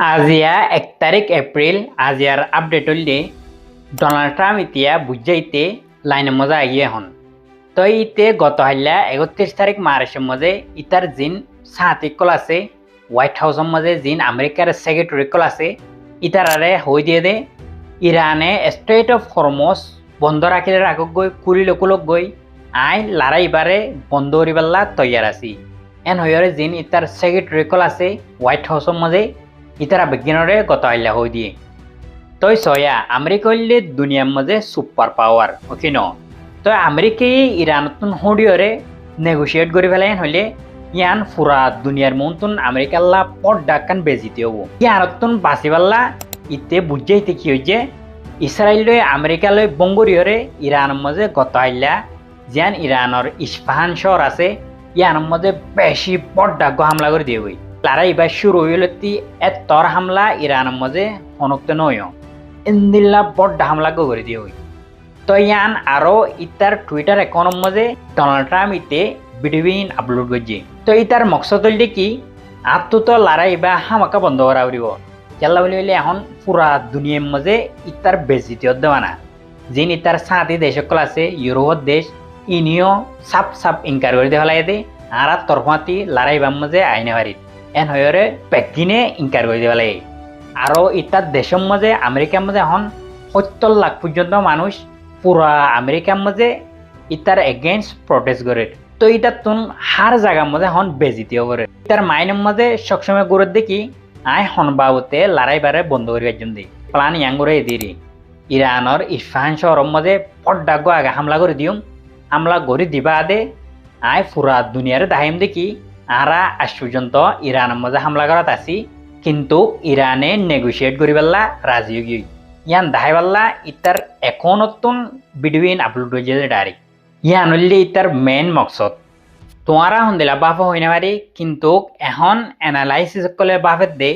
আজিয়া 1 তারিখ April আজিয়ার update হইলে Donald Trump ইতিয়া বুঝাইতে লাইনের মজা আগিয়ে হন তো ইতে গত হাইলা 31 তারিখ মার্চের মধ্যে ইতার জিন সাহাতিকল আছে হোয়াইট হাউসের মধ্যে জিন আমেরিকার সেক্রেটারি কল আছে ইতারারে হই দিয়ে দে ইরানে স্ট্রেট অফ হরমোস বন্ধ রাখিলে আগক গই কুলিলকুলক গই আই লড়াইবারে বন্ধ করিবাল্লা তৈয়ার আছি এন হইরে জিন ইতার সেক্রেটারি কল আছে হোয়াইট হাউসের মধ্যে ইতারা বিজ্ঞানরে গত আইলা হই দিয়ে তই সয়া আমেরিকা হইলে দুনিয়ার মধ্যে সুপার পাওয়ার ওকে ন তো আমেরিকাই ইরানতুন হডিয়রে নেগোসিয়েট করে ফেলেন হইলে ইয়ান ফুরা দুনিয়ার মন্তন আমেরিকাল্লা পট ডাকান বেজিতে হবো ইয়ানতুন বাঁচিবাল্লা ইতে বুঝাইতে কি হয়েছে ইসরায়েল আমেরিকালৈ বঙ্গরিয়রে ইরানের মধ্যে গত আইলা যেন ইরানের ইস্পাহান শহর আছে ইয়ানের মধ্যে বেশি পট ডাক হামলা করে দিয়ে হই লড়াই বা শুরু হইলতি এতর হামলা ইরানের মধ্যে হনক্ত নয় ইন্দিল্লা বড় হামলা করে দিয়ে হই তো ইয়ান আরো ইতার টুইটার অ্যাকাউন্টের মধ্যে ডোনাল্ড ট্রাম্প ইতে ভিডিও আপলোড করছে তো ইতার মকসদ হইলে কি আত্মত লড়াই বা হামাকা বন্ধ করা উড়িব কেলা বলি হইলে এখন পুরা দুনিয়ার মধ্যে ইতার বেজিত দেওয়ানা যিনি ইতার সাথী দেশকল আছে ইউরোপের দেশ ইনিও সাপ সাপ ইনকার করে দেওয়া লাগে আর তরফাতি লড়াইবার মধ্যে আইনে পারি এন হয়ে পেকিনে ইনকার করে দেওয়া লাগে আরও ইতার দেশের মাঝে আমেরিকার মাঝে এখন 70 লাখ পর্যন্ত মানুষ পুরা আমেরিকার মাঝে ইতার এগেইনস্ট প্রটেস্ট করে তো ইটার তুন হার জায়গার মধ্যে এখন বেজিতেও করে ইতার মাইনের মাঝে সবসময় করে দেখি আই হন বাবুতে লড়াইবারে বন্ধ করিবার জন্য প্লান ইয়াং করে দিই ইরানের ইস্পাহান শহরের মাঝে পড্ডাগ আগে হামলা করে দিম হামলা করে দিবা আদে আই পুরা দুনিয়ারে দাহিম দেখি আরা আজ পর্যন্ত ইরানের মাঝে হামলা করাত আসি কিন্তু ইরানে নেগোসিয়েট করি পাল্লা রাজি গিয়ে ইয়ান দাহাই পাল্লা ইতার এখন নতুন ভিডিও আপলোড হয়েছে ডাইরেক্ট ইয়ান হইলে ইতার মেইন মকসদ তোমারা হন দিলা বাফা হই না পারি কিন্তু এখন অ্যানালাইসিস করলে বাফের দে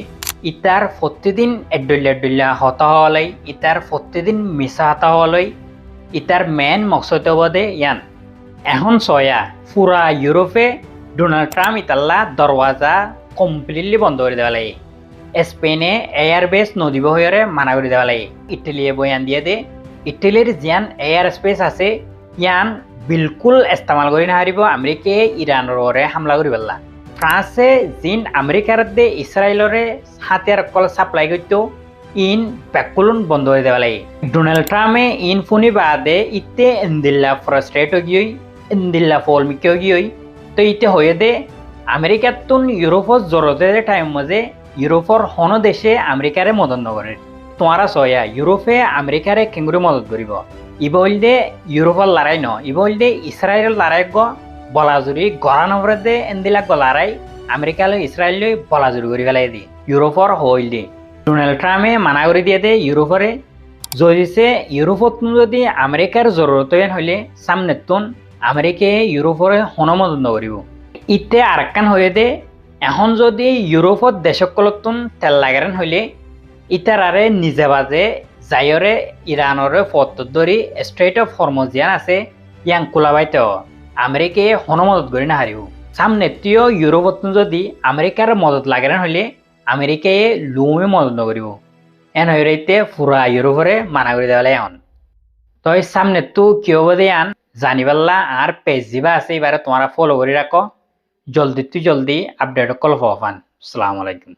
ইতার প্রতিদিন এড্ডল্লা হতা হওয়ালাই ইতার প্রতিদিন মিশা হতা হওয়ালাই ইতার মেইন মকসদ হব দে ইয়ান এখন সয়া পুরা ইউরোপে ডোনাল্ড ট্রাম্প ইতাল্লা দরওয়াজা কমপ্লিটলি বন্ধ করে দেওয়া লাগে স্পেনে এয়ারবেস নদীব হয়ে মানা করে দেওয়া লাগে ইটালিয়ে বয়ান দিয়ে দে ইটালির জিয়ান এয়ার স্পেস আছে ইয়ান বিলকুল ইস্তেমাল করে না হারিব আমেরিকায় ইরানরে হামলা করে পেলা ফ্রান্সে জিন আমেরিকার দে ইসরায়েলরে হাতিয়ার কল সাপ্লাই করতো ইন প্যাকুলন বন্ধ করে দেওয়া লাগে ডোনাল্ড ট্রাম্পে ইন ফুনি বাদে ইতে ইন্দিল্লা ফ্রাস্ট্রেট গিয়ে ইন্দিল্লা ফলমিকে গিয়ে তো ইতে হয়ে দে আমেরিকার তুন ইউরোপর জরুরতের টাইম মাঝে ইউরোপর হন দেশে আমেরিকারে মদত নগরে তোমারা সয়া ইউরোপে আমেরিকারে কেঙ্গুরি মদত করিব ইব হইলে ইউরোপর লড়াই ন ইব হইলে ইসরায়েলের লড়াই বলাজুরি গড়া নবরে দে এন্দিলা লড়াই আমেরিকালৈ ইসরায়েল বলাজুরি করে ফেলাই দি ইউরোপর হইলে ডোনাল্ড ট্রাম্পে মানা করে দিয়ে দে ইউরোপরে যদিছে ইউরোপত যদি আমেরিকার জরুরত হইলে সামনে তুন আমেরিকায় ইউরোপরে হন মদত নকরিব ইতে আরেকখান হয়ে দে এখন যদি ইউরোপত দেশকলতুন তেল লাগারেন হইলে ইতারারে নিজে বাজে যাইরে ইরানরে ফত ধরি স্ট্রেট অফ হরমোজিয়ান আছে ইয়াং কুলাবাইতে আমেরিকায় হন মদত করি না হারিব সামনে তুইও ইউরোপত যদি আমেরিকার মদত লাগারেন হইলে আমেরিকায় লুমে মদত নকরিব এন হইতে পুরা ইউরোপরে মানা করে দেওয়া এখন তই সামনে তু কিয় বোধে আন জানিবাল্লা আর পেজ দিবা আছে এবারে তোমারা ফলো করে রাখো জলদি আপডেট কল পান আসসালামু আলাইকুম।